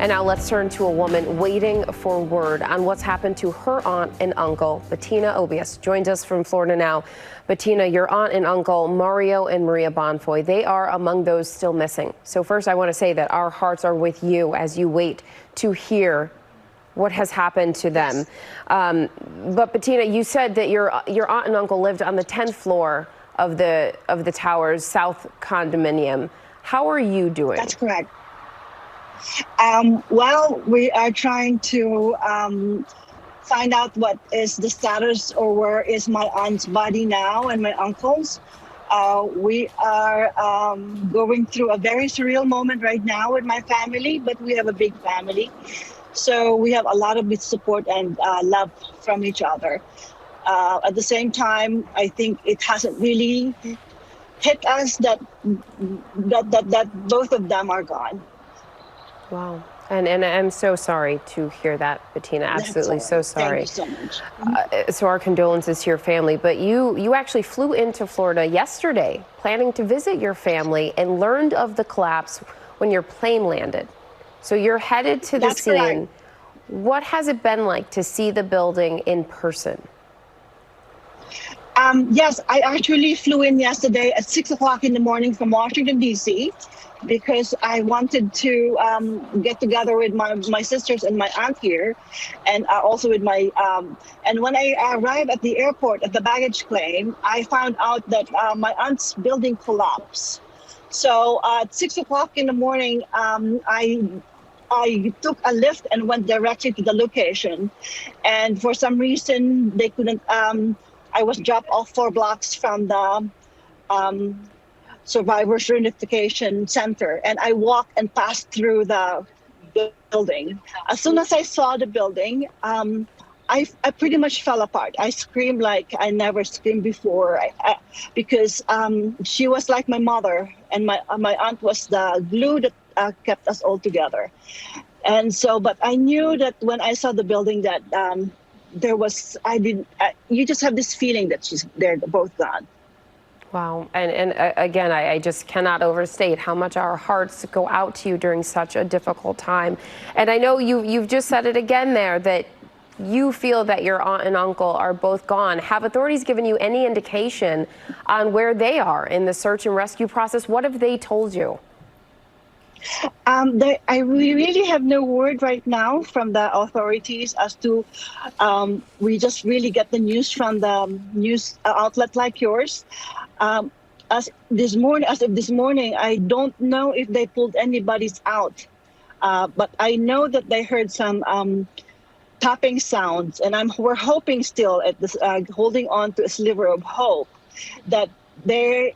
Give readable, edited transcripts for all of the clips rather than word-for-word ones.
And now let's turn to a woman waiting for word on what's happened to her aunt and uncle. Bettina Obias joins us from Florida now. Bettina, your aunt and uncle, Mario and Maria Bonfoy, they are among those still missing. So first, I want to say that our hearts are with you as you wait to hear what has happened to them. Yes. But Bettina, you said that your aunt and uncle lived on the 10th floor of the tower's South condominium. How are you doing? That's correct. Well, we are trying to find out what is the status or where is my aunt's body now and my uncle's. We are going through a very surreal moment right now with my family, but we have a big family. So we have a lot of support and love from each other. At the same time, I think it hasn't really hit us that both of them are gone. Wow. And I'm so sorry to hear that, Bettina. Absolutely so sorry. Thank you so much. So our condolences to your family. But you actually flew into Florida yesterday, planning to visit your family, and learned of the collapse when your plane landed. So you're headed to the scene. Correct. What has it been like to see the building in person? Yes, I actually flew in yesterday at 6 o'clock in the morning from Washington, D.C., because I wanted to get together with my sisters and my aunt here, and also with my, and when I arrived at the airport at the baggage claim, I found out that my aunt's building collapsed. So at 6 o'clock in the morning, I took a lift and went directly to the location. And for some reason, they couldn't, I was dropped off 4 blocks from the Survivors Reunification Center. And I walked and passed through the building. As soon as I saw the building, I pretty much fell apart. I screamed like I never screamed before, because she was like my mother, and my aunt was the glue that kept us all together. And so, but I knew that when I saw the building that you just have this feeling that they're both gone. Wow. And again, I just cannot overstate how much our hearts go out to you during such a difficult time. And I know you've just said it again there, that you feel that your aunt and uncle are both gone. Have authorities given you any indication on where they are in the search and rescue process? What have they told you? I really have no word right now from the authorities as to, we just really get the news from the news outlet like yours. As of this morning, I don't know if they pulled anybody's out, but I know that they heard some tapping sounds, and we're hoping still at this, holding on to a sliver of hope that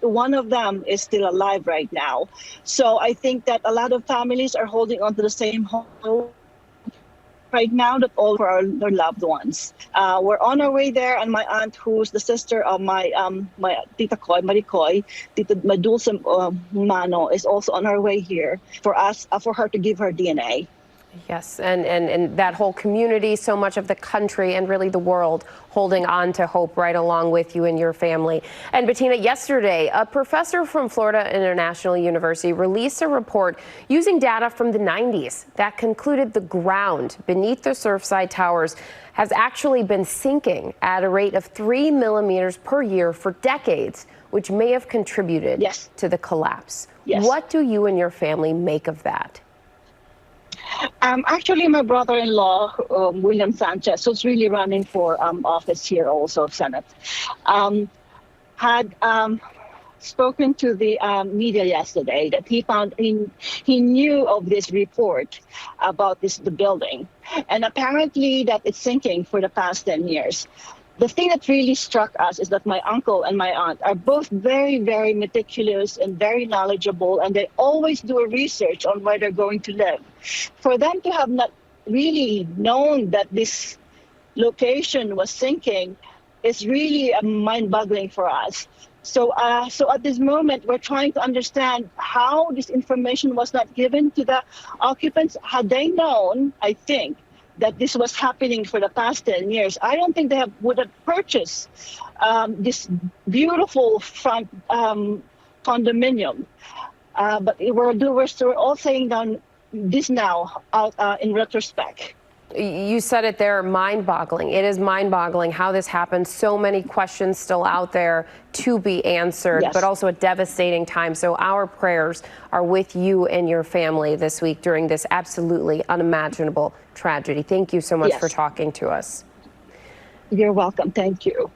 one of them is still alive right now. So I think that a lot of families are holding on to the same hope right now, that all for their loved ones. We're on our way there, and my aunt, who's the sister of my Tita Koy, Maricoy, Tita Madulce Mano, is also on her way here for her to give her DNA. Yes, and that whole community, so much of the country and really the world holding on to hope right along with you and your family. And Bettina, yesterday, a professor from Florida International University released a report using data from the 90s that concluded the ground beneath the Surfside Towers has actually been sinking at a rate of 3 millimeters per year for decades, which may have contributed to the collapse. Yes. What do you and your family make of that? Actually, my brother-in-law, William Sanchez, who's really running for office here also, Senate, had spoken to the media yesterday that he knew of this report about the building, and apparently that it's sinking for the past 10 years. The thing that really struck us is that my uncle and my aunt are both very, very meticulous and very knowledgeable, and they always do a research on where they're going to live. For them to have not really known that this location was sinking is really mind-boggling for us. So at this moment, we're trying to understand how this information was not given to the occupants. Had they known, I think, that this was happening for the past 10 years, I don't think they would have purchased this beautiful front condominium. But we're all saying down this now in retrospect. You said it there, mind-boggling. It is mind-boggling how this happened. So many questions still out there to be answered, Yes. but also a devastating time. So our prayers are with you and your family this week during this absolutely unimaginable tragedy. Thank you so much Yes. for talking to us. You're welcome. Thank you.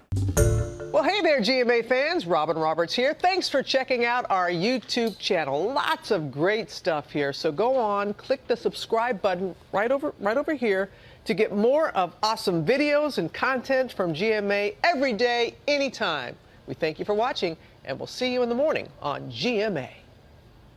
Well, hey there, GMA fans. Robin Roberts here. Thanks for checking out our YouTube channel. Lots of great stuff here. So go on, click the subscribe button right over here to get more of awesome videos and content from GMA every day, anytime. We thank you for watching, and we'll see you in the morning on GMA.